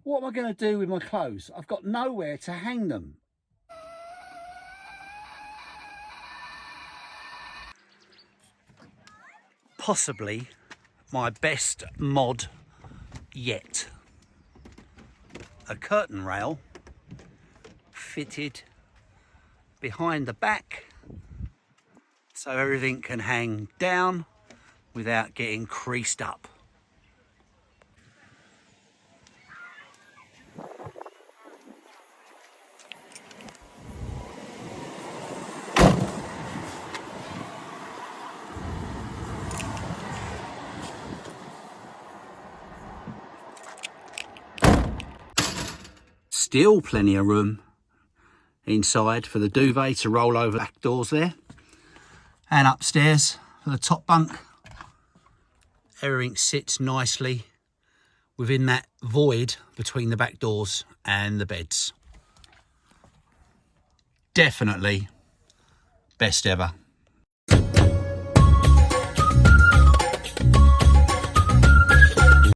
What am I going to do with my clothes? I've got nowhere to hang them. Possibly my best mod yet. A curtain rail fitted behind the back so everything can hang down without getting creased up. Still plenty of room inside for the duvet to roll over the back doors there. And upstairs for the top bunk, everything sits nicely within that void between the back doors and the beds. Definitely best ever.